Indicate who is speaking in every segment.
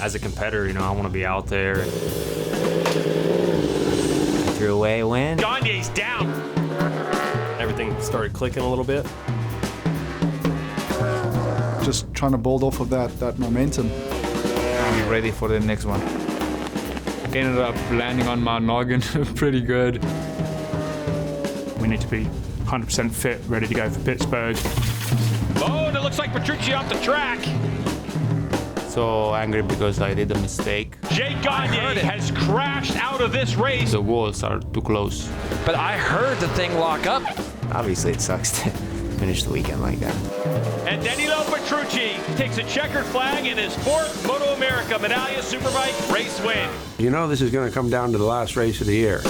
Speaker 1: as a competitor, you know, I want to be out there.
Speaker 2: Threw away a win.
Speaker 3: Gagne's down.
Speaker 4: Everything started clicking a little bit.
Speaker 5: Just trying to build off of that momentum.
Speaker 6: I'm ready for the next one. Ended up landing on my noggin pretty good.
Speaker 7: We need to be 100% fit, ready to go for Pittsburgh.
Speaker 3: Oh, and it looks like Petrucci off the track.
Speaker 8: So angry because I did a mistake.
Speaker 3: Jake Gagne has crashed out of this race.
Speaker 8: The walls are too close.
Speaker 9: But I heard the thing lock up.
Speaker 2: Obviously, it sucks to finish the weekend like that.
Speaker 3: And Danilo Petrucci takes a checkered flag in his fourth MotoAmerica Medallia Superbike race win.
Speaker 10: You know this is going to come down to the last race of the year.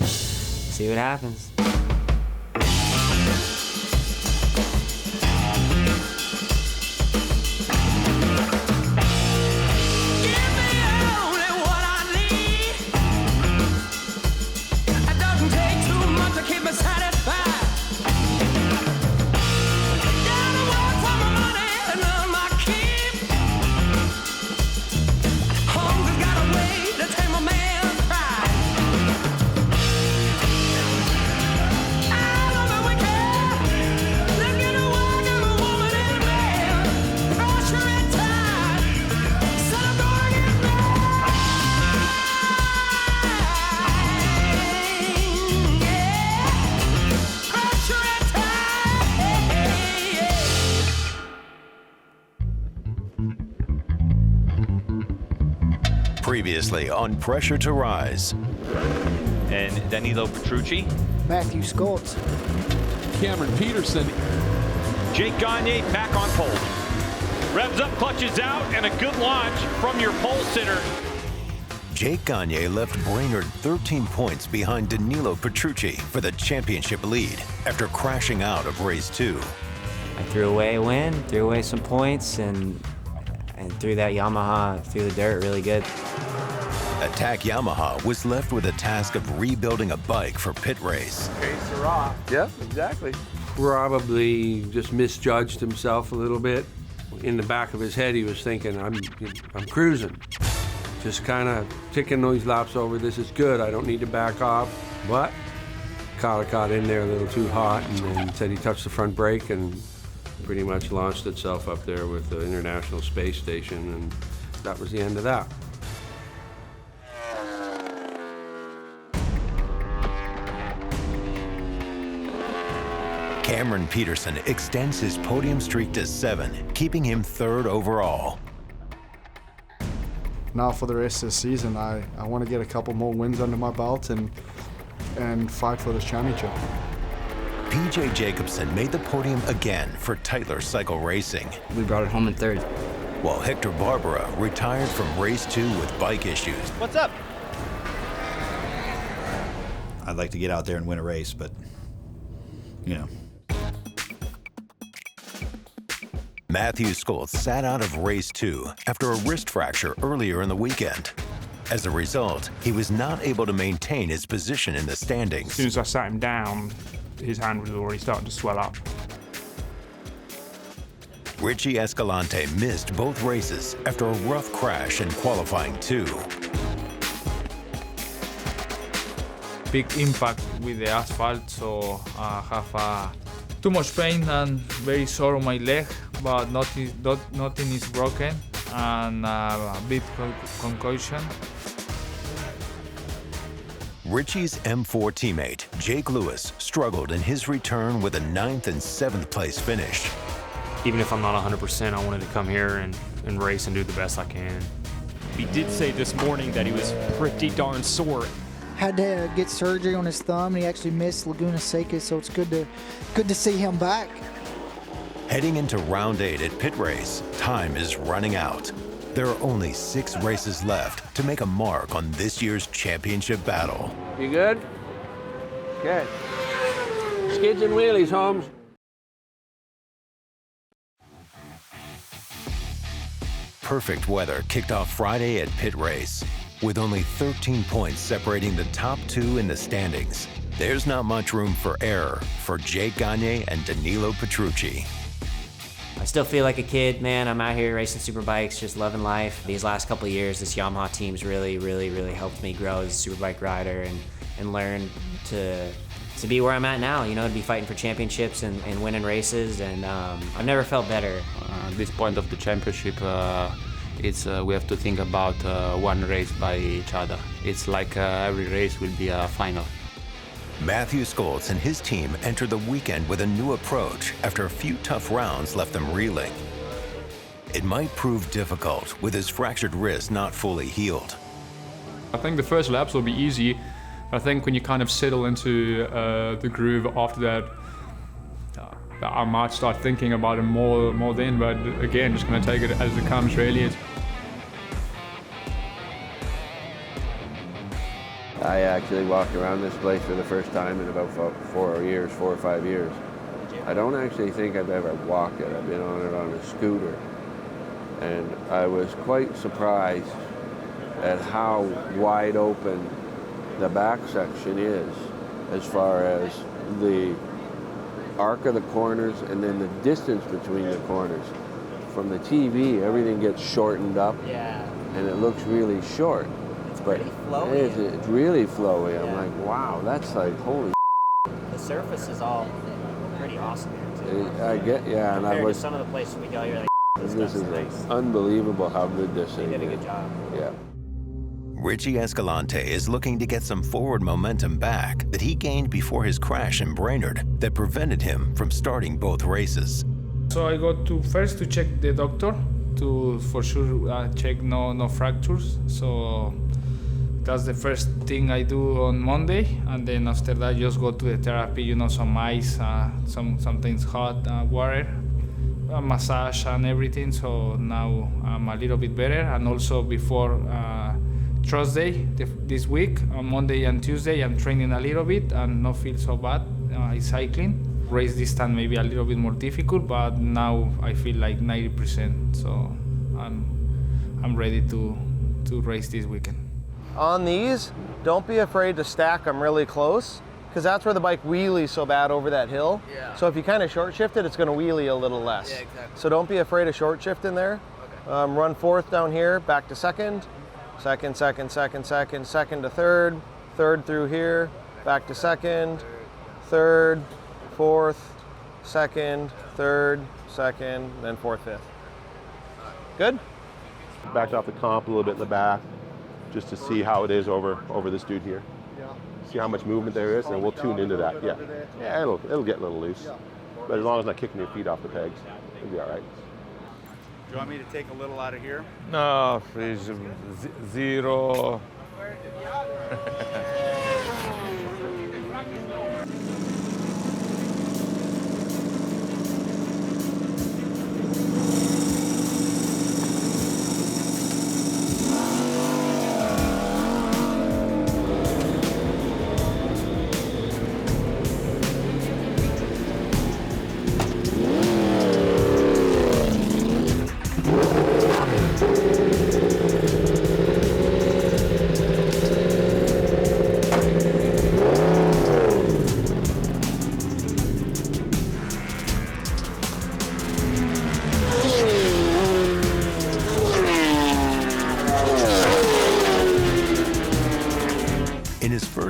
Speaker 2: See what happens.
Speaker 11: Previously on Pressure to Rise.
Speaker 3: And Danilo Petrucci.
Speaker 12: Matthew Scott.
Speaker 13: Cameron Peterson.
Speaker 3: Jake Gagne back on pole. Revs up, clutches out, and a good launch from your pole sitter.
Speaker 11: Jake Gagne left Brainerd 13 points behind Danilo Petrucci for the championship lead after crashing out of race 2.
Speaker 2: I threw away a win, threw away some points, and threw that Yamaha through the dirt really good.
Speaker 11: Attack Yamaha was left with a task of rebuilding a bike for Pitt Race.
Speaker 10: Okay, Syrah. Yep, exactly. Probably just misjudged himself a little bit. In the back of his head, he was thinking, I'm cruising. Just kind of ticking those laps over. This is good. I don't need to back off. But got in there a little too hot, and then said he touched the front brake and pretty much launched itself up there with the International Space Station, and that was the end of that.
Speaker 11: Cameron Peterson extends his podium streak to 7, keeping him 3rd overall.
Speaker 5: Now for the rest of the season, I want to get a couple more wins under my belt and fight for this championship.
Speaker 11: P.J. Jacobson made the podium again for Tytler Cycle Racing.
Speaker 2: We brought it home in 3rd.
Speaker 11: While Hector Barbera retired from race 2 with bike issues.
Speaker 3: What's up?
Speaker 14: I'd like to get out there and win a race, but, you know.
Speaker 11: Matthew Scott sat out of race 2 after a wrist fracture earlier in the weekend. As a result, he was not able to maintain his position in the standings.
Speaker 7: As soon as I sat him down, his hand was already starting to swell up.
Speaker 11: Richie Escalante missed both races after a rough crash in qualifying 2.
Speaker 6: Big impact with the asphalt, so I have too much pain and very sore on my leg, but nothing is broken, and a bit concussion.
Speaker 11: Richie's M4 teammate, Jake Lewis, struggled in his return with a 9th and 7th place finish.
Speaker 1: Even if I'm not 100%, I wanted to come here and race and do the best I can.
Speaker 4: He did say this morning that he was pretty darn sore.
Speaker 12: Had to get surgery on his thumb, and he actually missed Laguna Seca, so it's good to see him back.
Speaker 11: Heading into round 8 at Pitt Race, time is running out. There are only 6 races left to make a mark on this year's championship battle.
Speaker 10: You good? Good. Skids and wheelies, Holmes.
Speaker 11: Perfect weather kicked off Friday at Pitt Race, with only 13 points separating the top 2 in the standings. There's not much room for error for Jake Gagne and Danilo Petrucci.
Speaker 2: I still feel like a kid, man. I'm out here racing superbikes, just loving life. These last couple of years, this Yamaha team's really helped me grow as a superbike rider and learn to be where I'm at now, you know, to be fighting for championships and winning races, and I've never felt better.
Speaker 8: At this point of the championship, we have to think about one race by each other. It's like every race will be a final.
Speaker 11: Matthew Skoltz and his team entered the weekend with a new approach after a few tough rounds left them reeling. It might prove difficult with his fractured wrist not fully healed.
Speaker 7: I think the first laps will be easy. I think when you kind of settle into the groove after that, I might start thinking about it more then, but again, just going to take it as it comes, really.
Speaker 15: I actually walked around this place for the first time in about 4 or 5 years. I don't actually think I've ever walked it. I've been on it on a scooter. And I was quite surprised at how wide open the back section is as far as the arc of the corners and then the distance between the corners. From the TV, everything gets shortened up, and it looks really short. But it's really flowy. Yeah. I'm like, wow, that's like, holy.
Speaker 2: The surface is all pretty awesome here too.
Speaker 15: I get, yeah, and I was.
Speaker 2: To some of the places we go, you're like,
Speaker 15: this is nice. Unbelievable how good this thing is.
Speaker 2: They did a good job.
Speaker 15: Yeah.
Speaker 11: Richie Escalante is looking to get some forward momentum back that he gained before his crash in Brainerd that prevented him from starting both races.
Speaker 6: So I go first to check the doctor to for sure check no fractures. So that's the first thing I do on Monday, and then after that just go to the therapy, you know, some ice, some things hot, water, massage and everything. So now I'm a little bit better. And also before Thursday this week, on Monday and Tuesday, I'm training a little bit and not feel so bad. Cycling. Race distance maybe a little bit more difficult, but now I feel like 90%. So I'm ready to race this weekend.
Speaker 16: On these, don't be afraid to stack them really close, because that's where the bike wheelies so bad over that hill. Yeah. So if you kind of short shift it, it's going to wheelie a little less. Yeah, exactly. So don't be afraid of short shift in there. Okay. Run fourth down here, back to second, second to third, third through here, back to second, third, fourth, second, third, second, then fourth, fifth. Good?
Speaker 17: Backed off the comp a little bit in the back, just to see how it is over this dude here. Yeah. See how much movement there is, and we'll tune into that. Yeah, yeah, it'll get a little loose, but as long as I'm not kicking your feet off the pegs, it'll be all right.
Speaker 18: Do you want me to take a little out of here?
Speaker 19: No, please, zero.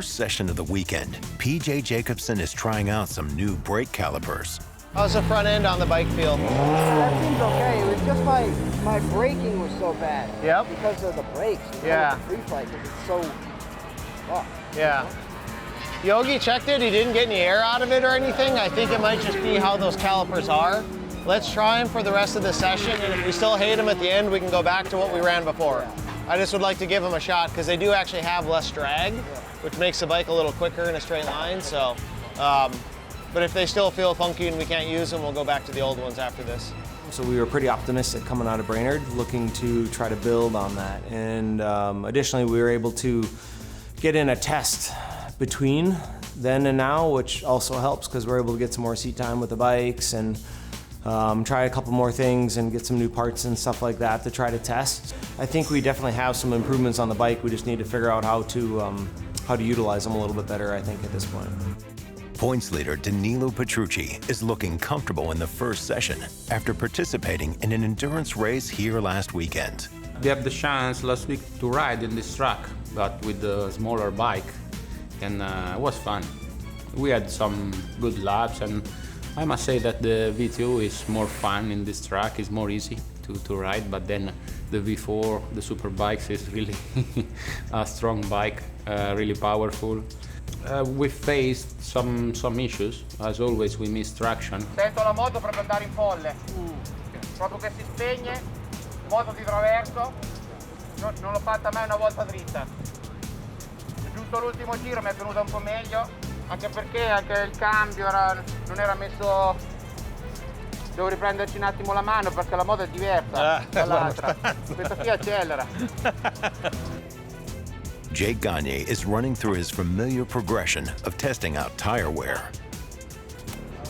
Speaker 11: Session of the weekend, PJ Jacobson is trying out some new brake calipers.
Speaker 16: How's the front end on the bike feel?
Speaker 12: That seems okay. It was just my braking was so bad.
Speaker 16: Yep.
Speaker 12: Because of the brakes.
Speaker 16: Yeah.
Speaker 12: The free flight, because it's so rough.
Speaker 16: Yeah. Yogi checked it. He didn't get any air out of it or anything. I think it might just be how those calipers are. Let's try them for the rest of the session, and if we still hate them at the end, we can go back to what we ran before. Yeah. I just would like to give them a shot because they do actually have less drag, which makes the bike a little quicker in a straight line. So, but if they still feel funky and we can't use them, we'll go back to the old ones after this.
Speaker 20: So we were pretty optimistic coming out of Brainerd, looking to try to build on that. And additionally, we were able to get in a test between then and now, which also helps because we're able to get some more seat time with the bikes and try a couple more things and get some new parts and stuff like that to try to test. I think we definitely have some improvements on the bike. We just need to figure out how to utilize them a little bit better, I think, at this point.
Speaker 11: Points leader Danilo Petrucci is looking comfortable in the first session after participating in an endurance race here last weekend.
Speaker 8: We have the chance last week to ride in this track, but with a smaller bike, and it was fun. We had some good laps, and I must say that the V2 is more fun in this track, it's more easy to ride, but then the V4, the Superbikes, is really a strong bike, really powerful. We faced some issues. As always, we missed traction.
Speaker 21: Sento la moto proprio andare in folle. Proprio che si spegne, moto di traverso. Non l'ho fatta mai una volta dritta. Giusto l'ultimo giro mi è venuta un po' meglio, anche perché anche il cambio non era messo. Devo riprenderci un attimo la mano perché la moto è diversa dall'altra. Questa qui accelera.
Speaker 11: Jake Gagne is running through his familiar progression of testing out tire wear.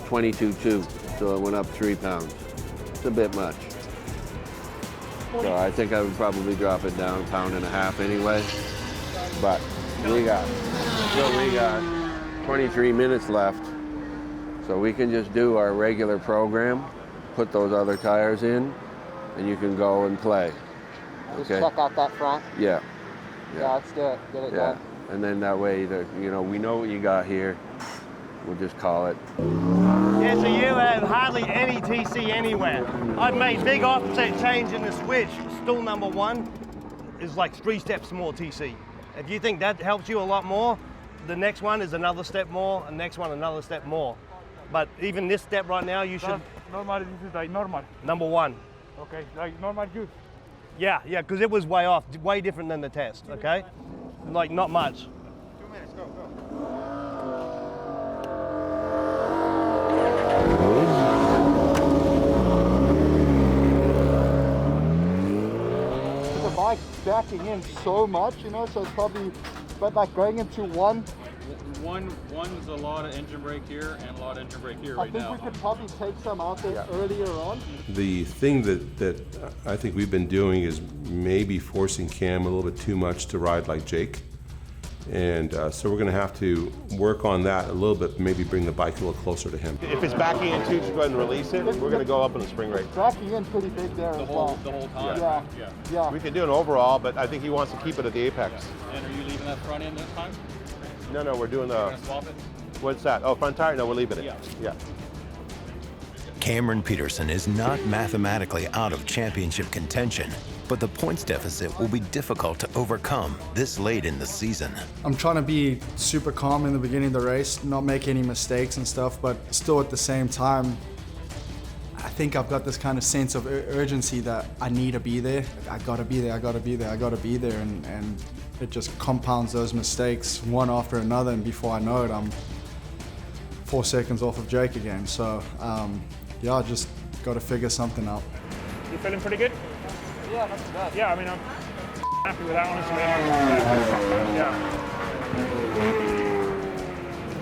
Speaker 15: 22.2, so it went up 3 pounds. It's a bit much. So I think I would probably drop it down 1.5 pounds anyway. But we got 23 minutes left. So we can just do our regular program, put those other tires in, and you can go and play.
Speaker 21: Just check out that front.
Speaker 15: Yeah.
Speaker 21: Yeah, let's do it. Get it done.
Speaker 15: And then that way, we know what you got here. We'll just call it.
Speaker 16: Yeah, so you have hardly any TC anywhere. I've made big offset change in the switch. Still number 1 is like 3 steps more TC. If you think that helps you a lot more, the next one is another step more, and next one another step more. But even this step right now, you should.
Speaker 6: Normal, this is like normal.
Speaker 16: Number 1.
Speaker 6: Okay, like normal good.
Speaker 16: Yeah, because it was way off, way different than the test, okay? Like, not much.
Speaker 21: 2 minutes, go.
Speaker 5: The bike's backing in so much, so it's probably like going into one.
Speaker 22: One's a lot of engine brake here and a lot of engine brake here right now.
Speaker 5: I think we could probably take some out there earlier on.
Speaker 17: The thing that I think we've been doing is maybe forcing Cam a little bit too much to ride like Jake. And so we're going to have to work on that a little bit, maybe bring the bike a little closer to him. If it's backing in too, just go ahead and release it. We're going to go up in the spring race.
Speaker 5: Backing in pretty big there as well.
Speaker 22: The whole time?
Speaker 5: Yeah.
Speaker 17: We can do an overall, but I think he wants to keep it at the apex.
Speaker 22: And are you leaving that front end this time?
Speaker 17: No, we're doing the...
Speaker 22: You're going to swap it?
Speaker 17: What's that? Oh, front tire? No, we're leaving it. Yeah.
Speaker 11: Cameron Peterson is not mathematically out of championship contention, but the points deficit will be difficult to overcome this late in the season.
Speaker 5: I'm trying to be super calm in the beginning of the race, not make any mistakes and stuff, but still at the same time, I think I've got this kind of sense of urgency that I need to be there. I gotta be there, and it just compounds those mistakes one after another, and before I know it, I'm 4 seconds off of Jake again. So, I just got to figure something out.
Speaker 6: You feeling pretty good?
Speaker 21: Yeah, not too bad.
Speaker 6: Yeah, I mean, I'm happy with that, honestly. Yeah.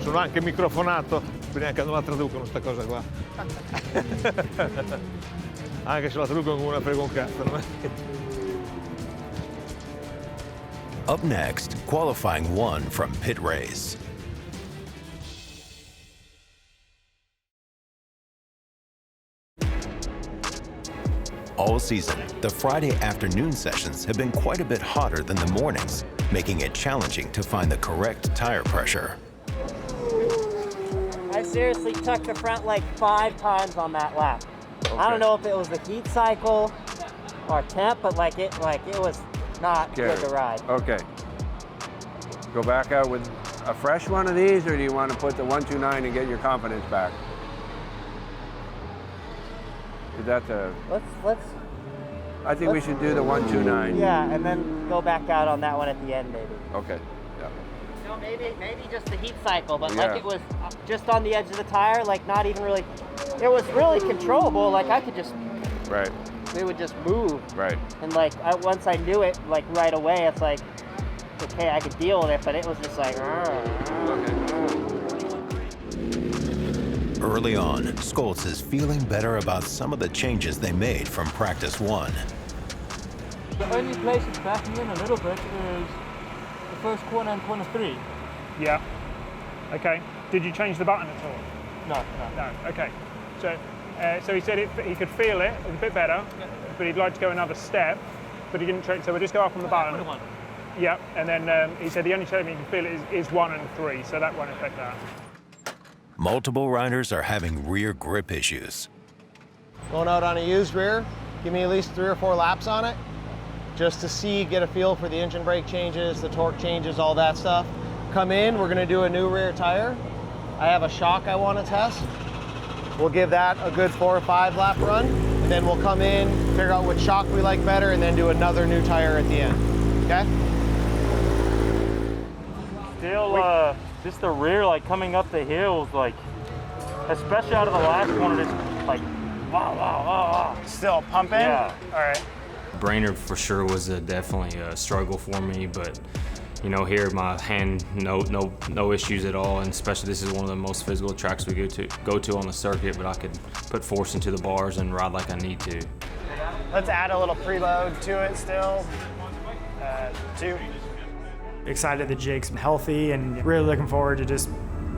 Speaker 23: Sono anche microfonato, quindi anche non la traducono sta cosa qua. Anche se la traducono come una frega un cazzo.
Speaker 11: Up next, qualifying 1 from Pitt Race. All season, the Friday afternoon sessions have been quite a bit hotter than the mornings, making it challenging to find the correct tire pressure.
Speaker 2: I seriously tucked the front like 5 times on that lap.
Speaker 15: Okay.
Speaker 2: I don't know if it was the heat cycle or temp, but it was not good to ride.
Speaker 15: Okay. Go back out with a fresh one of these, or do you want to put the 129 and get your confidence back? Let's. I think we should do the 129.
Speaker 2: Yeah, and then go back out on that one at the end, maybe.
Speaker 15: Okay. Yeah.
Speaker 2: No, maybe just the heat cycle, but
Speaker 15: Yeah.
Speaker 2: it was just on the edge of the tire, not even really. It was really controllable. I could just.
Speaker 15: Right.
Speaker 2: It would just move.
Speaker 15: Right.
Speaker 2: And once I knew it, right away, it's okay, I could deal with it, but it was just like.
Speaker 11: Early on, Scholz is feeling better about some of the changes they made from practice 1.
Speaker 24: The only place it's backing in a little bit is the first corner and corner 3.
Speaker 6: Yeah. Okay.
Speaker 3: Did you change the button at all? No. Okay. So he said he could feel it a bit better, but he'd like to go another step, but he didn't change. So we'll just go up on the button. Yep. And then he said the only time he can feel it is 1 and 3, so that won't affect that.
Speaker 11: Multiple riders are having rear grip issues.
Speaker 16: Going out on a used rear, give me at least 3 or 4 laps on it, just to get a feel for the engine brake changes, the torque changes, all that stuff. Come in, we're gonna do a new rear tire. I have a shock I wanna test. We'll give that a good 4 or 5 lap run, and then we'll come in, figure out which shock we like better, and then do another new tire at the end, okay?
Speaker 9: Still, just the rear, like coming up the hills, like, especially out of the last one, it's like, wow.
Speaker 21: Still pumping?
Speaker 9: Yeah.
Speaker 21: All right.
Speaker 1: Brainerd for sure was definitely a struggle for me, but you know, here my hand, no issues at all, and especially this is one of the most physical tracks we go to on the circuit, but I could put force into the bars and ride like I need to.
Speaker 21: Let's add a little preload to it still. 2.
Speaker 13: Excited that Jake's healthy and really looking forward to just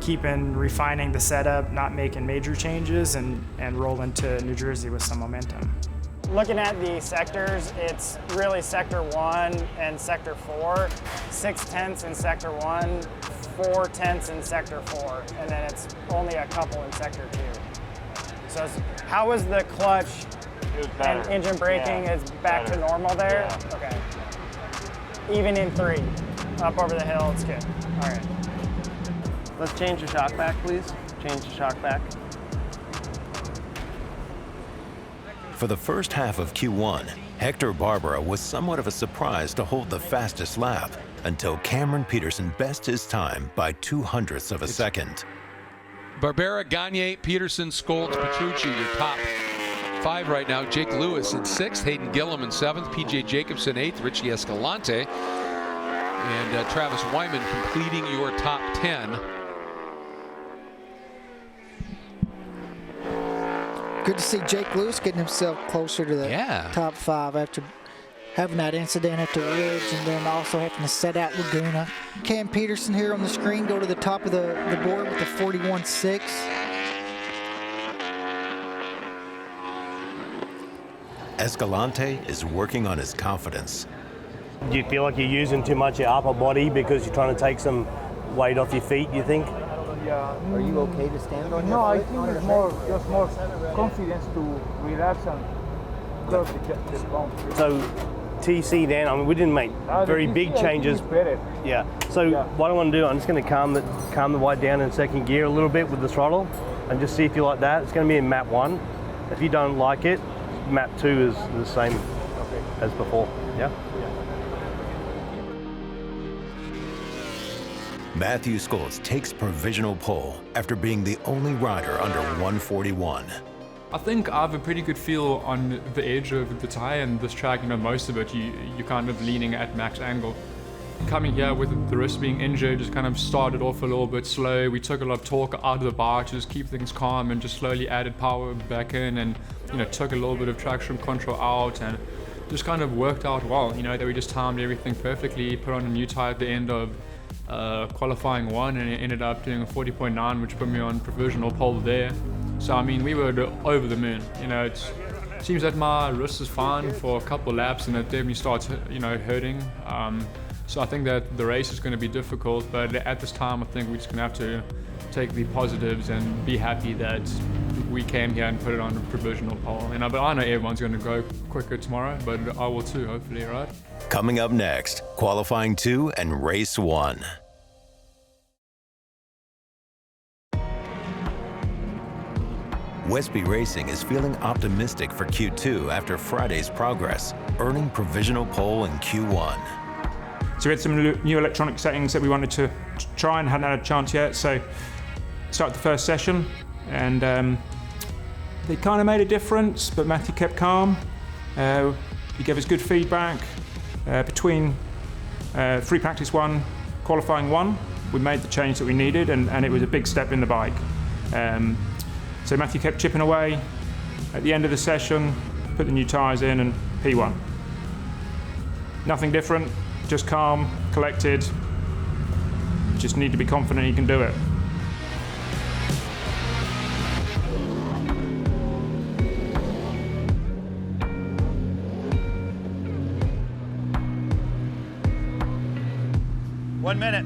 Speaker 13: keeping refining the setup, not making major changes, and roll into New Jersey with some momentum.
Speaker 21: Looking at the sectors, it's really sector 1 and sector 4, 6/10 in sector 1, 4/10 in sector 4, and then it's only a couple in sector 2. So how was the clutch and engine braking? Is back to normal there? Yeah. Okay. Even in 3, up over the hill, it's good. All right.
Speaker 16: Let's change the shock back, please. Change the shock back.
Speaker 11: For the first half of Q1, Hector Barbera was somewhat of a surprise to hold the fastest lap until Cameron Peterson best his time by 0.02 of a second.
Speaker 14: Barbera, Gagne, Peterson, Scholz, Petrucci, your top 5 right now. Jake Lewis in 6th, Hayden Gillum in 7th, PJ Jacobson 8th, Richie Escalante, and Travis Wyman completing your top 10.
Speaker 12: Good to see Jake Lewis getting himself closer to the top 5 after having that incident at the Ridge and then also having to set out Laguna. Cam Peterson here on the screen go to the top of the board with the 41.6.
Speaker 11: Escalante is working on his confidence.
Speaker 25: Do you feel like you're using too much of your upper body because you're trying to take some weight off your feet, you think?
Speaker 26: Are you okay to stand on your
Speaker 27: No, I
Speaker 26: foot?
Speaker 27: think it's just more confidence to relax and curve the bump.
Speaker 25: So TC then, I mean, we didn't make very big changes. Yeah. So what I want to do, I'm just going to calm the bike down in second gear a little bit with the throttle and just see if you like that. It's going to be in map 1. If you don't like it, map 2 is the same as before. Yeah.
Speaker 11: Matthew Scholz takes provisional pole after being the only rider under 141.
Speaker 7: I think I have a pretty good feel on the edge of the tire and this track, you know, most of it, you're kind of leaning at max angle. Coming here with the wrist being injured, just kind of started off a little bit slow. We took a lot of torque out of the bike to just keep things calm and just slowly added power back in and, you know, took a little bit of traction control out and just kind of worked out well, you know, that we just timed everything perfectly, put on a new tire at the end of qualifying 1 and it ended up doing a 40.9, which put me on provisional pole there. So I mean, we were over the moon. You know, it seems that my wrist is fine for a couple of laps and it definitely starts, you know, hurting. So I think that the race is going to be difficult, but at this time I think we're just going to have to take the positives and be happy that we came here and put it on a provisional pole. You know, but I know everyone's going to go quicker tomorrow, but I will too, hopefully, right?
Speaker 11: Coming up next, qualifying 2 and race 1. Westby Racing is feeling optimistic for Q2 after Friday's progress, earning provisional pole in Q1.
Speaker 3: So we had some new electronic settings that we wanted to try and hadn't had a chance yet. So started the first session and they kind of made a difference, but Matthew kept calm. He gave us good feedback. Between free practice 1, qualifying 1, we made the change that we needed and it was a big step in the bike. So Matthew kept chipping away. At the end of the session, put the new tyres in and P1. Nothing different, just calm, collected. Just need to be confident he can do it.
Speaker 4: 1 minute.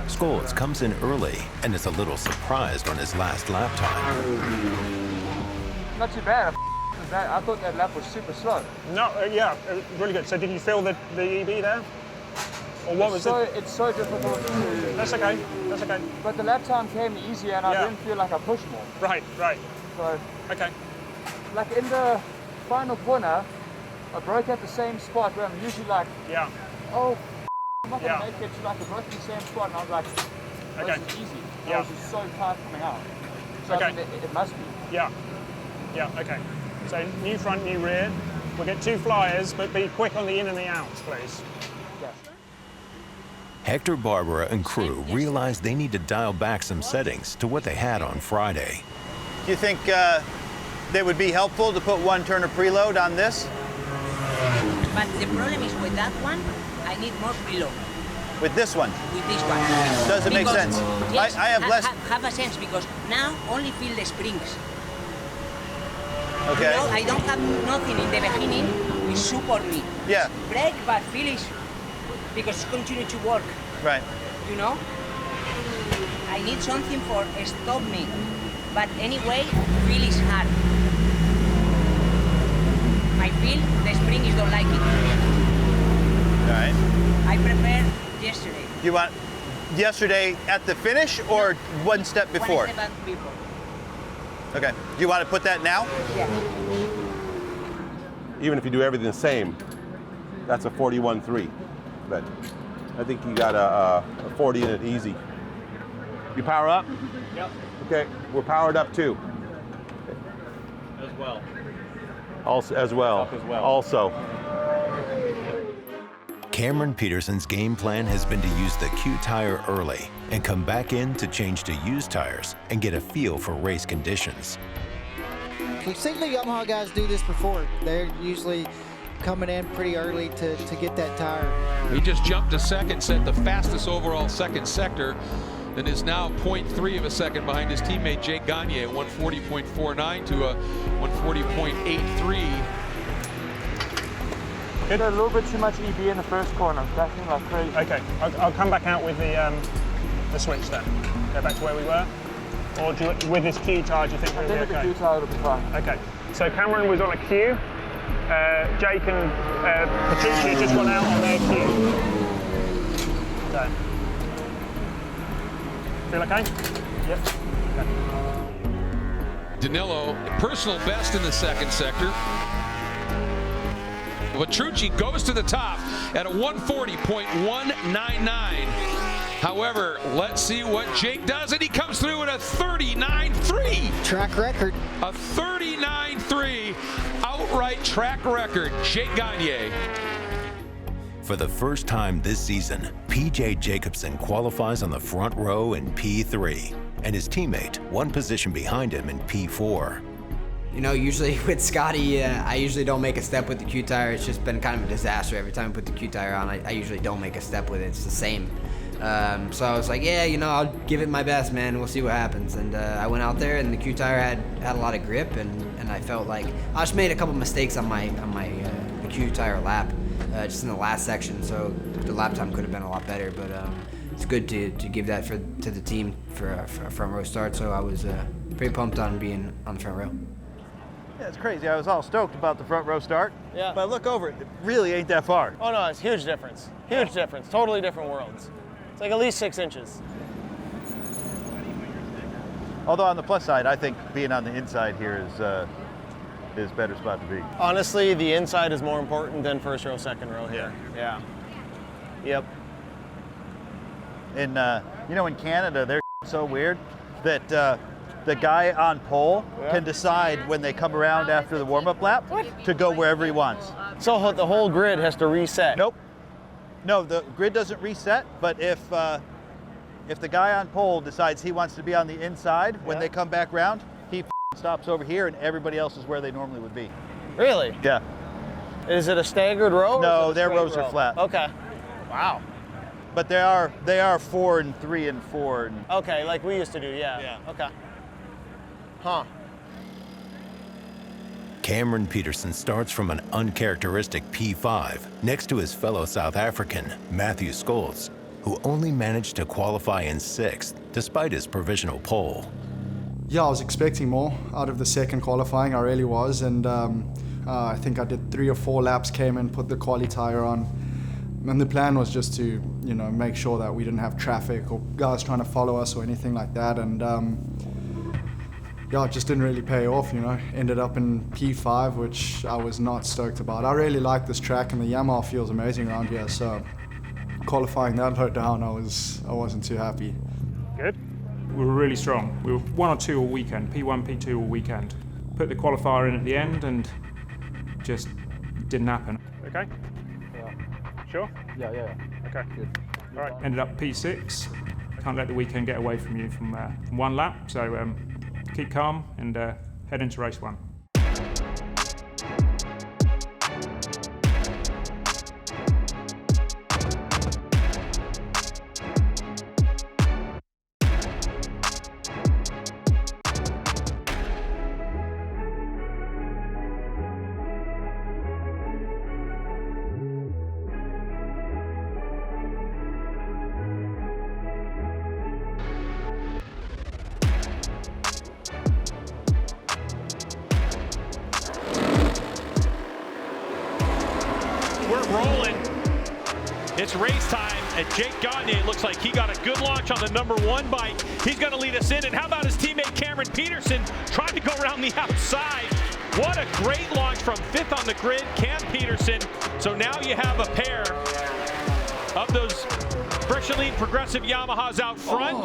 Speaker 11: Scholes comes in early and is a little surprised on his last lap time.
Speaker 24: Not too bad. I thought that lap was super slow.
Speaker 3: No, yeah, really good. So did you feel the EB there? Or what was it?
Speaker 24: It's so difficult to...
Speaker 3: That's okay, that's okay.
Speaker 24: But the lap time came easier and I didn't feel like I pushed more.
Speaker 3: Right.
Speaker 24: So,
Speaker 3: okay.
Speaker 24: Like in the final corner, I broke at the same spot where I'm usually like, oh, I'm not going to make it to like a broke in the same spot. And I was like, this is easy. It was just so tight coming out. So I think it must be.
Speaker 3: Yeah, okay. So new front, new rear. We'll get 2 flyers, but be quick on the in and the outs, please.
Speaker 11: Hector Barbera and crew realize they need to dial back some settings to what they had on Friday.
Speaker 4: Do you think they would be helpful to put 1 turn of preload on this?
Speaker 8: But the problem is with that one, I need more preload.
Speaker 4: With this one?
Speaker 8: With this one.
Speaker 4: Does it make sense?
Speaker 8: Yes,
Speaker 4: I have less...
Speaker 8: have a sense because now only feel the springs.
Speaker 4: Okay.
Speaker 8: You know, I don't have nothing in the beginning which support me.
Speaker 4: Yeah.
Speaker 8: Brake, but feel is because it's continue to work.
Speaker 4: Right.
Speaker 8: You know? I need something for stop me. But anyway, feel is hard. I feel the spring is don't like it.
Speaker 4: All right.
Speaker 8: I prefer yesterday.
Speaker 4: You want yesterday at the finish or one step before?
Speaker 8: 1 step before.
Speaker 4: Okay. Do you want to put that now?
Speaker 8: Yeah.
Speaker 17: Even if you do everything the same, that's a 41.3. But I think you got a 40 in it easy. You power up?
Speaker 4: Yep.
Speaker 17: Okay, we're powered up too.
Speaker 4: As well.
Speaker 17: Also.
Speaker 11: Cameron Peterson's game plan has been to use the Q tire early and come back in to change to used tires and get a feel for race conditions.
Speaker 12: We've seen the Yamaha guys do this before. They're usually coming in pretty early to get that tire.
Speaker 14: He just jumped to second, set the fastest overall second sector, and is now 0.3 of a second behind his teammate Jake Gagne at 140.49 to a 140.83.
Speaker 24: Did a little bit too much EB in the first corner, crashing like crazy.
Speaker 3: Okay, I'll come back out with the switch then. Go back to where we were? Or with this Q tire, do you think we'll be okay?
Speaker 24: I think the Q tire will be fine.
Speaker 3: Okay, so Cameron was on a Q. Jake and Petrucci just gone out on their Q. So. Feel okay? Yep. Okay.
Speaker 14: Danilo, personal best in the second sector. Petrucci goes to the top at a 140.199. However, let's see what Jake does, and he comes through at a 39.3.
Speaker 12: Track record.
Speaker 14: A 39.3 outright track record. Jake Gagne.
Speaker 11: For the first time this season, P.J. Jacobsen qualifies on the front row in P3, and his teammate 1 position behind him in P4.
Speaker 10: You know, usually with Scotty, I usually don't make a step with the Q tire. It's just been kind of a disaster. Every time I put the Q tire on, I usually don't make a step with it. It's the same. So I was like, yeah, you know, I'll give it my best, man. We'll see what happens. And I went out there, and the Q tire had a lot of grip, and I felt like I just made a couple mistakes on my the Q tire lap, just in the last section. So the lap time could have been a lot better, but it's good to give that to the team for a front row start. So I was pretty pumped on being on the front row.
Speaker 4: Yeah, it's crazy. I was all stoked about the front row start.
Speaker 16: Yeah.
Speaker 4: But look over it. It really ain't that far.
Speaker 16: Oh no, it's huge difference. Huge difference. Totally different worlds. It's like at least 6 inches.
Speaker 4: Although on the plus side, I think being on the inside here is better spot to be.
Speaker 16: Honestly, the inside is more important than first row, second row here. Yeah. Yep.
Speaker 4: In you know, in Canada, they're so weird that the guy on pole can decide when they come around after the warm-up lap to go wherever he wants.
Speaker 16: So the whole grid has to reset?
Speaker 4: Nope. No, the grid doesn't reset, but if the guy on pole decides he wants to be on the inside when they come back around, stops over here, and everybody else is where they normally would be.
Speaker 16: Really?
Speaker 4: Yeah.
Speaker 16: Is it a staggered row?
Speaker 4: No, their rows are flat.
Speaker 16: Okay. Wow.
Speaker 4: But they are 4 and 3 and 4. And
Speaker 16: okay, like we used to do, yeah.
Speaker 4: Yeah.
Speaker 16: Okay. Huh.
Speaker 11: Cameron Peterson starts from an uncharacteristic P5 next to his fellow South African, Matthew Scholz, who only managed to qualify in 6th despite his provisional pole.
Speaker 5: Yeah, I was expecting more out of the second qualifying, I really was, and I think I did 3 or 4 laps, came in, put the quali tire on, and the plan was just to, make sure that we didn't have traffic or guys trying to follow us or anything like that, and yeah, it just didn't really pay off, Ended up in P5, which I was not stoked about. I really like this track, and the Yamaha feels amazing around here, so qualifying that low down, I wasn't too happy.
Speaker 3: Good. We were really strong. We were 1 or 2 all weekend, P1, P2 all weekend. Put the qualifier in at the end and just didn't happen. Okay?
Speaker 27: Yeah.
Speaker 3: Sure?
Speaker 27: Yeah.
Speaker 3: Okay.
Speaker 27: Good.
Speaker 3: All right, ended up P6. Can't let the weekend get away from you from 1 lap, so keep calm and head into race 1.
Speaker 15: It's race time, and Jake Gagne looks like he got a good launch on the number 1 bike. He's going to lead us in, and how about his teammate Cameron Peterson trying to go around the outside? What a great launch from 5th on the grid, Cam Peterson. So now you have a pair of those freshly progressive Yamahas out front.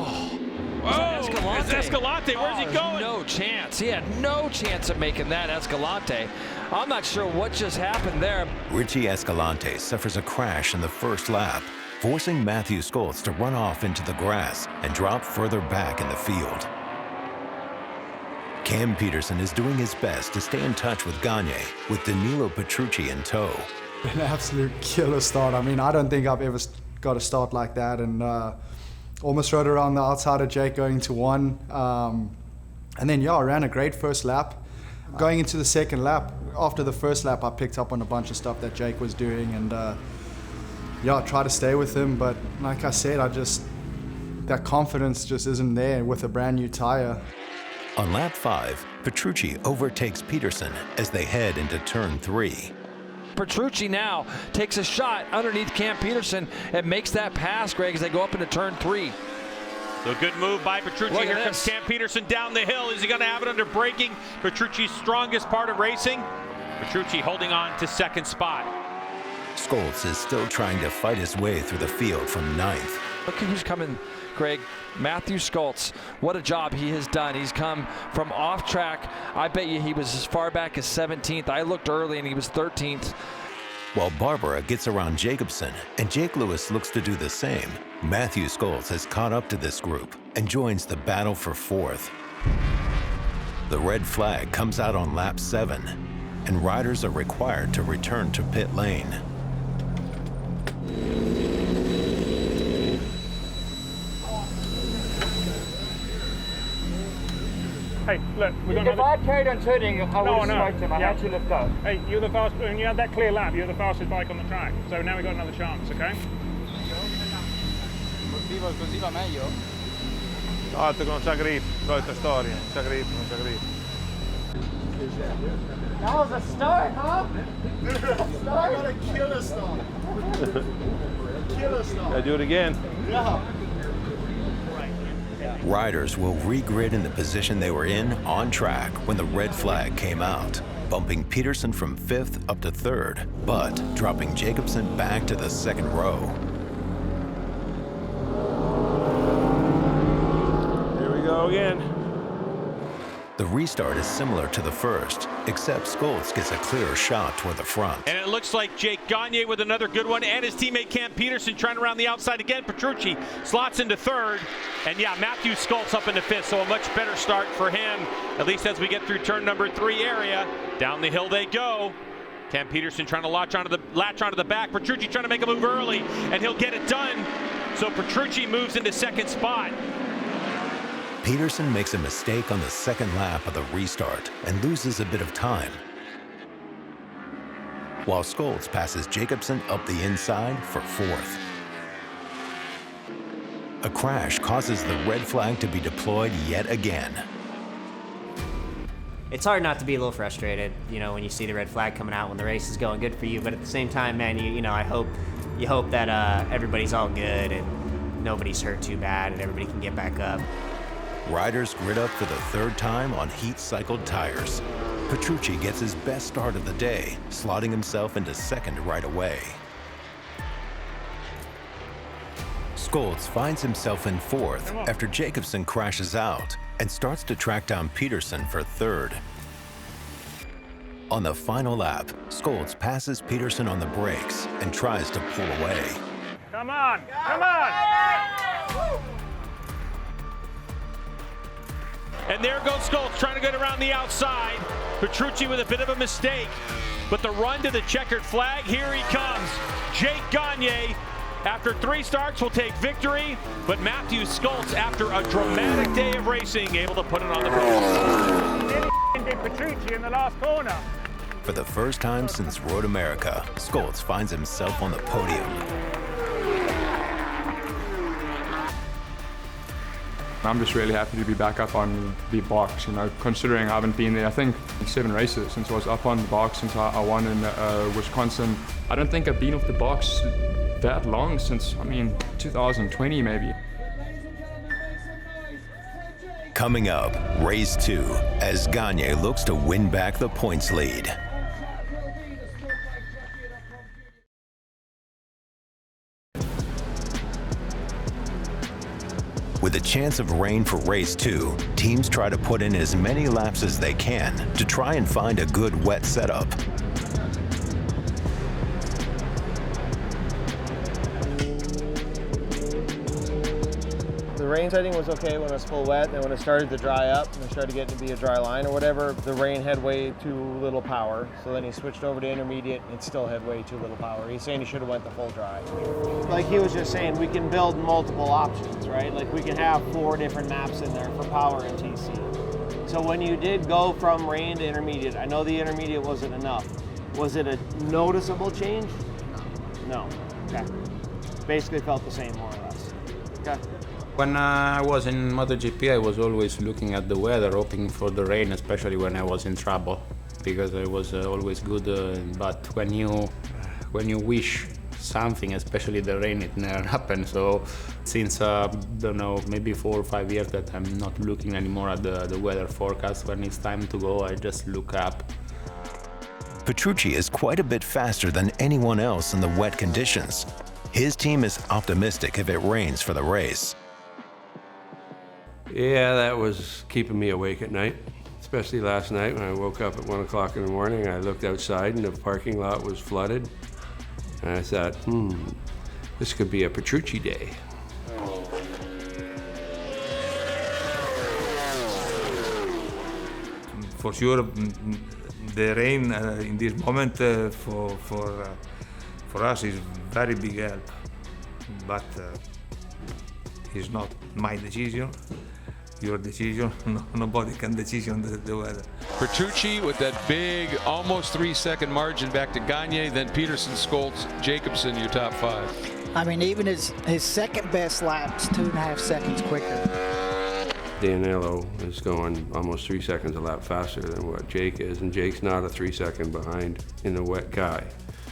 Speaker 15: It's Escalante. Where's he going?
Speaker 14: No chance. He had no chance of making that Escalante. I'm not sure what just happened there.
Speaker 11: Richie Escalante suffers a crash in the first lap, forcing Matthew Scholz to run off into the grass and drop further back in the field. Cam Peterson is doing his best to stay in touch with Gagne, with Danilo Petrucci in tow.
Speaker 5: An absolute killer start. I mean, I don't think I've ever got a start like that, and almost rode around the outside of Jake going to 1. And then, I ran a great first lap. Going into the second lap, after the first lap, I picked up on a bunch of stuff that Jake was doing, and I tried to stay with him, but like I said, that confidence just isn't there with a brand new tire.
Speaker 11: On lap 5, Petrucci overtakes Peterson as they head into turn 3.
Speaker 14: Petrucci now takes a shot underneath Cam Peterson and makes that pass, Greg, as they go up into turn 3.
Speaker 15: So good move by Petrucci. Here comes Cam Peterson down the hill. Is he going to have it under braking? Petrucci's strongest part of racing. Petrucci holding on to 2nd spot.
Speaker 11: Scholz is still trying to fight his way through the field from 9th.
Speaker 14: Look who's coming, Greg. Matthew Scholz. What a job he has done. He's come from off track. I bet you he was as far back as 17th. I looked early and he was 13th.
Speaker 11: While Barbara gets around Jacobson and Jake Lewis looks to do the same, Matthew Scholz has caught up to this group and joins the battle for 4th. The red flag comes out on lap 7, and riders are required to return to pit lane.
Speaker 3: Hey, look, we've got
Speaker 27: If I carried on turning, I would have smoked him. I had to lift up.
Speaker 3: Hey, you're the fast, when you had that clear lap, you're the fastest bike on the track. So now we've got another chance, okay?
Speaker 27: Così va meglio?
Speaker 9: Altro che non c'ha grip, solita storia, non c'ha grip, non c'ha grip.
Speaker 27: That was a start, huh?
Speaker 9: Start?
Speaker 27: What a killer start.
Speaker 9: Killer start. Gotta do it again.
Speaker 27: Yeah.
Speaker 11: Riders will regrid in the position they were in on track when the red flag came out, bumping Peterson from 5th up to 3rd, but dropping Jacobson back to the 2nd row.
Speaker 9: Here we go again.
Speaker 11: The restart is similar to the first, except Scholz gets a clearer shot toward the front.
Speaker 15: And it looks like Jake Gagne with another good one, and his teammate Cam Peterson trying around the outside again. Petrucci slots into third, and yeah, Matthew Scholz up into fifth, so a much better start for him, at least as we get through turn number 3 area. Down the hill they go. Cam Peterson trying to latch onto the back. Petrucci trying to make a move early, and he'll get it done. So Petrucci moves into second spot.
Speaker 11: Peterson makes a mistake on the second lap of the restart and loses a bit of time, while Scholz passes Jacobsen up the inside for fourth. A crash causes the red flag to be deployed yet again.
Speaker 2: It's hard not to be a little frustrated, you know, when you see the red flag coming out when the race is going good for you. But at the same time, man, you know, you hope that everybody's all good and nobody's hurt too bad and everybody can get back up.
Speaker 11: Riders grid up for the third time on heat-cycled tires. Petrucci gets his best start of the day, slotting himself into second right away. Scholz finds himself in fourth after Jacobsen crashes out and starts to track down Peterson for third. On the final lap, Scholz passes Peterson on the brakes and tries to pull away.
Speaker 9: Come on, come on!
Speaker 15: And there goes Scholz trying to get around the outside. Petrucci with a bit of a mistake, but the run to the checkered flag, here he comes. Jake Gagne, after 3 starts, will take victory, but Matthew Scholz, after a dramatic day of racing, able to put it on the board.
Speaker 9: Petrucci in the last corner.
Speaker 11: For the first time since Road America, Scholz finds himself on the podium.
Speaker 7: I'm just really happy to be back up on the box, you know, considering I haven't been there, I think, in 7 races since I was up on the box, since I won in Wisconsin. I don't think I've been off the box that long since, 2020 maybe.
Speaker 11: Coming up, race 2, as Gagne looks to win back the points lead. With a chance of rain for race 2, teams try to put in as many laps as they can to try and find a good wet setup.
Speaker 16: The rain setting was okay when it was full wet, then when it started to dry up and it started getting to be a dry line or whatever, the rain had way too little power. So then he switched over to intermediate and it still had way too little power. He's saying he should have went the full dry. Like he was just saying, we can build multiple options, right? Like we can have 4 different maps in there for power and TC. So when you did go from rain to intermediate, I know the intermediate wasn't enough. Was it a noticeable change? No. Okay. Basically felt the same more or less. Okay.
Speaker 6: When I was in MotoGP, I was always looking at the weather, hoping for the rain, especially when I was in trouble, because it was always good. But when you wish something, especially the rain, it never happens. So since don't know, maybe 4 or 5 years that I'm not looking anymore at the weather forecast. When it's time to go, I just look up.
Speaker 11: Petrucci is quite a bit faster than anyone else in the wet conditions. His team is optimistic if it rains for the race.
Speaker 18: Yeah, that was keeping me awake at night, especially last night when I woke up at 1 o'clock in the morning. I looked outside and the parking lot was flooded. And I thought, this could be a Petrucci day.
Speaker 19: For sure, the rain in this moment for us is very big help, but it's not my decision. Your decision. Nobody can decision the weather.
Speaker 14: Petrucci with that big, almost 3-second margin back to Gagne, then Peterson, Scholz, Jacobsen, your top 5.
Speaker 12: I mean, even his second best lap's 2.5 seconds quicker.
Speaker 18: Danilo is going almost 3 seconds a lap faster than what Jake is, and Jake's not a 3-second behind in the wet guy.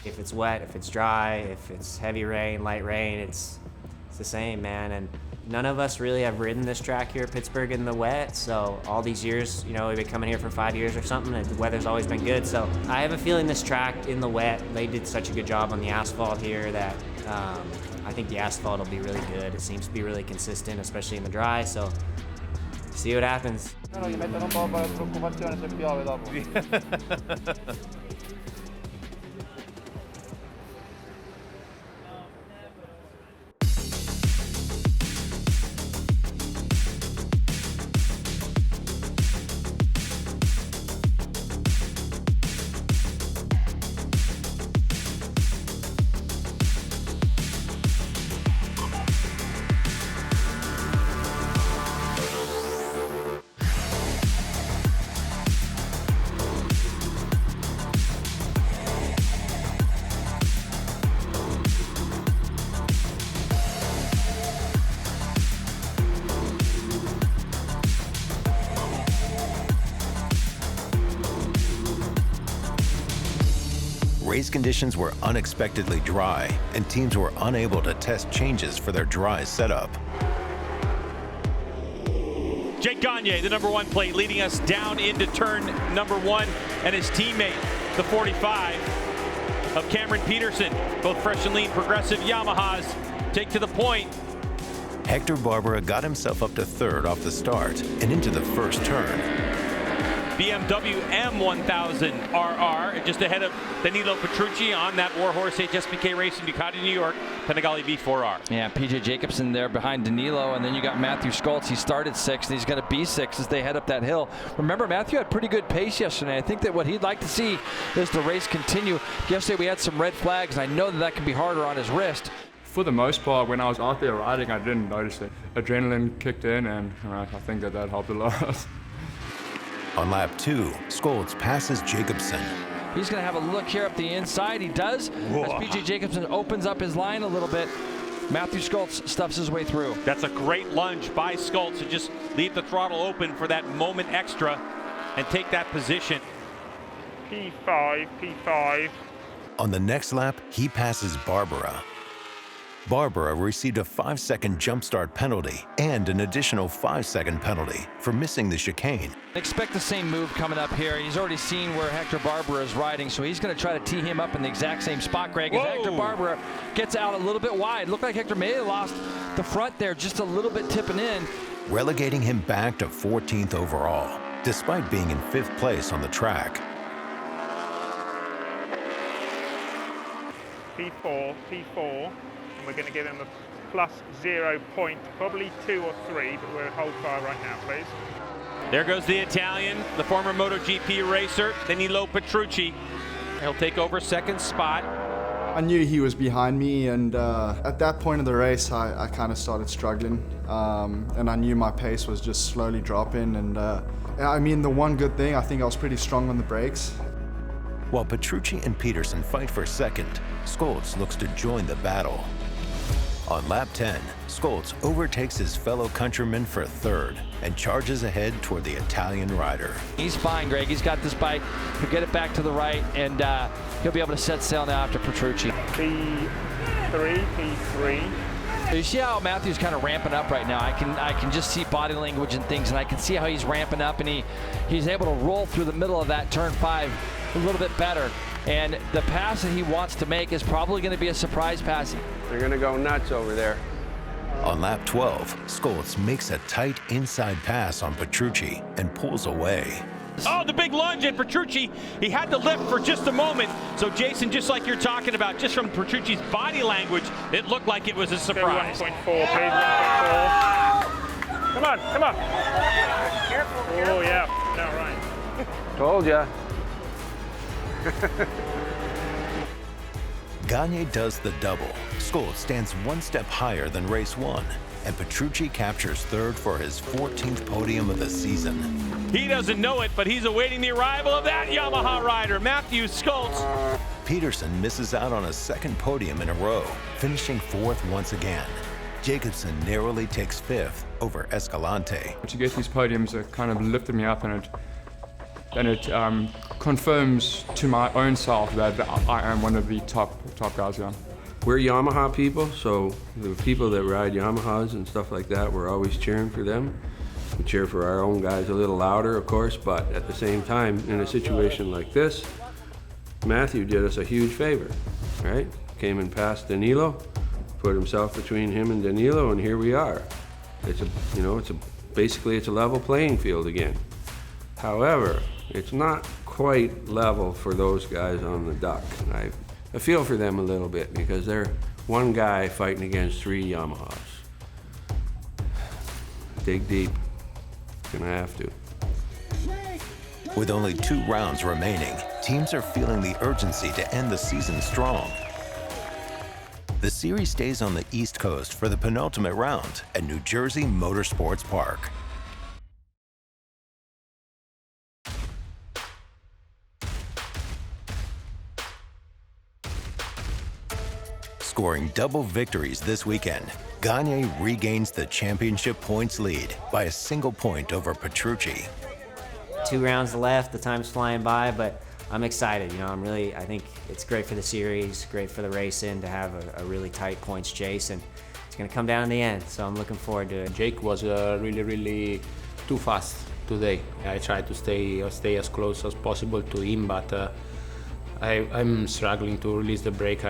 Speaker 2: If it's wet, if it's dry, if it's heavy rain, light rain, it's the same, man. And none of us really have ridden this track here at Pittsburgh in the wet, so all these years, you know, we've been coming here for 5 years or something, and the weather's always been good. So I have a feeling this track in the wet, they did such a good job on the asphalt here that I think the asphalt will be really good. It seems to be really consistent, especially in the dry. So see what happens.
Speaker 27: No, gli mettono un po' di preoccupazione se piove dopo.
Speaker 11: Race conditions were unexpectedly dry, and teams were unable to test changes for their dry setup.
Speaker 15: Jake Gagne, the number 1 plate, leading us down into turn number 1, and his teammate, the 45 of Cameron Peterson. Both fresh and lean progressive Yamahas take to the point.
Speaker 11: Hector Barbera got himself up to 3rd off the start and into the first turn.
Speaker 15: BMW M1000 RR, just ahead of Danilo Petrucci on that Warhorse HSBK Racing Ducati New York Panigale V4R.
Speaker 1: Yeah, PJ Jacobsen there behind Danilo, and then you got Matthew Schultz. He started 6th, and he's going to be 6th as they head up that hill. Remember, Matthew had pretty good pace yesterday. I think that what he'd like to see is the race continue. Yesterday we had some red flags, and I know that that can be harder on his wrist.
Speaker 7: For the most part, when I was out there riding, I didn't notice it. Adrenaline kicked in, and I think that helped a lot.
Speaker 11: On lap 2, Scholz passes Jacobsen.
Speaker 1: He's going to have a look here up the inside. He does. Whoa. As PJ Jacobsen opens up his line a little bit, Matthew Schultz stuffs his way through.
Speaker 15: That's a great lunge by Schultz to just leave the throttle open for that moment extra and take that position.
Speaker 9: P5.
Speaker 11: On the next lap, he passes Barbera. Barbera received a 5-second jump start penalty and an additional 5-second penalty for missing the chicane.
Speaker 1: Expect the same move coming up here. He's already seen where Hector Barbera is riding, so he's going to try to tee him up in the exact same spot, Greg. As Hector Barbera gets out a little bit wide. Looked like Hector may have lost the front there, just a little bit tipping in.
Speaker 11: Relegating him back to 14th overall, despite being in 5th place on the track.
Speaker 9: P4. We're going to give him a plus 0 point, probably 2 or 3, but we're hold fire right now, please.
Speaker 15: There goes the Italian, the former MotoGP racer, Danilo Petrucci. He'll take over 2nd spot.
Speaker 5: I knew he was behind me, and at that point of the race, I kind of started struggling, and I knew my pace was just slowly dropping. And I mean, the one good thing, I think I was pretty strong on the brakes.
Speaker 11: While Petrucci and Peterson fight for 2nd, Scholz looks to join the battle. On lap 10, Scholz overtakes his fellow countryman for 3rd and charges ahead toward the Italian rider.
Speaker 1: He's fine, Greg. He's got this bike. He'll get it back to the right, and he'll be able to set sail now after Petrucci.
Speaker 9: P3.
Speaker 1: You see how Matthew's kind of ramping up right now. I can just see body language and things, and I can see how he's ramping up, and he's able to roll through the middle of that turn 5 a little bit better. And the pass that he wants to make is probably going to be a surprise pass.
Speaker 18: They're going to go nuts over there.
Speaker 11: On lap 12, Scholz makes a tight inside pass on Petrucci and pulls away.
Speaker 15: Oh, the big lunge at Petrucci. He had to lift for just a moment. So, Jason, just like you're talking about, just from Petrucci's body language, it looked like it was a surprise.
Speaker 9: 1.4, please, 1.4. Come on. Careful. Oh, yeah. No, right.
Speaker 18: Told ya.
Speaker 11: Gagne does the double. Scholz stands 1 step higher than race 1, and Petrucci captures 3rd for his 14th podium of the season.
Speaker 15: He doesn't know it, but he's awaiting the arrival of that Yamaha rider, Matthew Schultz.
Speaker 11: Peterson misses out on a 2nd podium in a row, finishing 4th once again. Jacobsen narrowly takes 5th over Escalante.
Speaker 7: To get these podiums, it kind of lifted me up, and it confirms to my own self that I am one of the top guys here.
Speaker 18: We're Yamaha people, so the people that ride Yamahas and stuff like that, we're always cheering for them. We cheer for our own guys a little louder, of course, but at the same time, in a situation like this, Matthew did us a huge favor, right? Came and passed Danilo, put himself between him and Danilo, and here we are. It's a basically it's a level playing field again. However, it's not quite level for those guys on the duck. I feel for them a little bit because they're one guy fighting against 3 Yamahas. Dig deep. Gonna have to.
Speaker 11: With only 2 rounds remaining, teams are feeling the urgency to end the season strong. The series stays on the East Coast for the penultimate round at New Jersey Motorsports Park. Scoring double victories this weekend, Gagne regains the championship points lead by a single point over Petrucci.
Speaker 2: 2 rounds left, the time's flying by, but I'm excited. You know, I think it's great for the series, great for the racing to have a really tight points chase, and it's gonna come down in the end, so I'm looking forward to it.
Speaker 6: Jake was really too fast today. I tried to stay as close as possible to him, but I'm struggling to release the brake.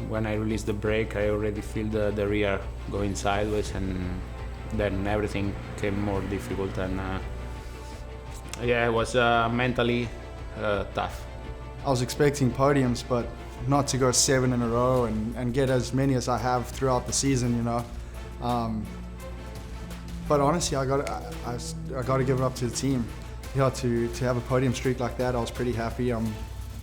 Speaker 6: When I release the brake, I already feel the rear going sideways, and then everything came more difficult. And yeah, it was mentally tough.
Speaker 5: I was expecting podiums, but not to go 7 in a row and get as many as I have throughout the season, you know. But honestly, I got to give it up to the team. You know, to have a podium streak like that, I was pretty happy. I'm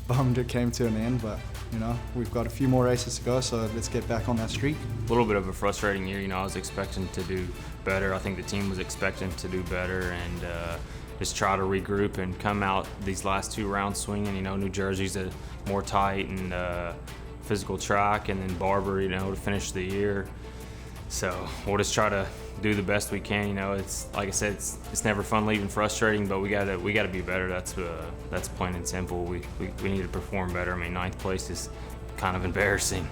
Speaker 5: bummed it came to an end, but you know, we've got a few more races to go, so let's get back on that streak.
Speaker 13: A little bit of a frustrating year, you know. I was expecting to do better. I think the team was expecting to do better and just try to regroup and come out these last 2 rounds swinging. You know, New Jersey's a more tight and physical track, and then Barber, you know, to finish the year. So we'll just try to do the best we can. You know, it's like I said, it's never fun leaving, frustrating, but we gotta be better. That's plain and simple. We need to perform better. I mean, 9th place is kind of embarrassing.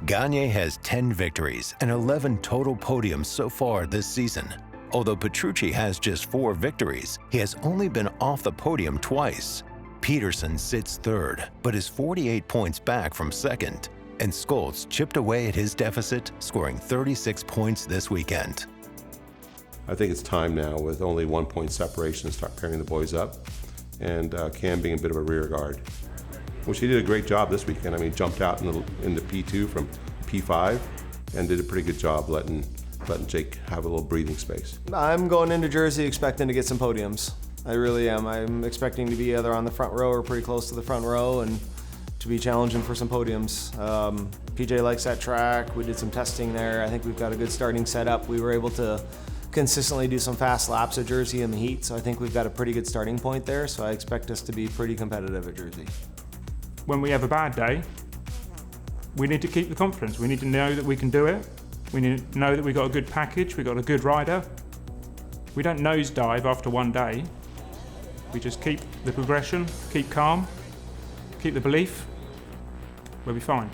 Speaker 11: Gagne has 10 victories and 11 total podiums so far this season. Although Petrucci has just 4 victories, he has only been off the podium twice. Peterson sits 3rd, but is 48 points back from 2nd. And Scholz chipped away at his deficit, scoring 36 points this weekend.
Speaker 17: I think it's time now, with only 1 point separation, to start pairing the boys up, and Cam being a bit of a rear guard, which he did a great job this weekend. I mean, jumped out in the P2 from P5 and did a pretty good job letting Jake have a little breathing space.
Speaker 16: I'm going into Jersey expecting to get some podiums. I really am. I'm expecting to be either on the front row or pretty close to the front row, and to be challenging for some podiums. PJ likes that track. We did some testing there. I think we've got a good starting setup. We were able to consistently do some fast laps at Jersey in the heat, so I think we've got a pretty good starting point there, so I expect us to be pretty competitive at Jersey.
Speaker 3: When we have a bad day, we need to keep the confidence. We need to know that we can do it. We need to know that we've got a good package, we've got a good rider. We don't nosedive after 1 day. We just keep the progression, keep calm, keep the belief. We'll be fine.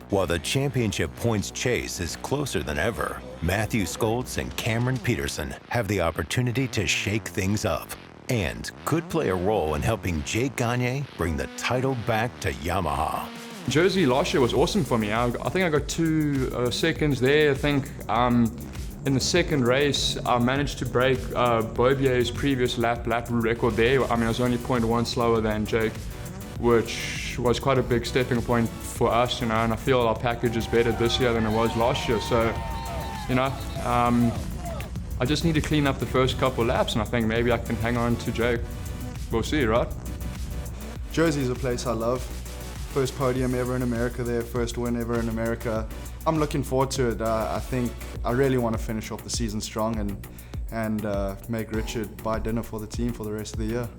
Speaker 11: While the championship points chase is closer than ever, Matthew Scholz and Cameron Peterson have the opportunity to shake things up and could play a role in helping Jake Gagne bring the title back to Yamaha.
Speaker 7: Jersey last year was awesome for me. I think I got 2 seconds there. I think in the second race, I managed to break Bobier's previous lap record there. I mean, I was only 0.1 slower than Jake, which was quite a big stepping point for us, you know, and I feel our package is better this year than it was last year. So, you know, I just need to clean up the first couple laps, and I think maybe I can hang on to Jake. We'll see, right?
Speaker 5: Jersey's a place I love. First podium ever in America there, first win ever in America. I'm looking forward to it. I think I really want to finish off the season strong and make Richard buy dinner for the team for the rest of the year.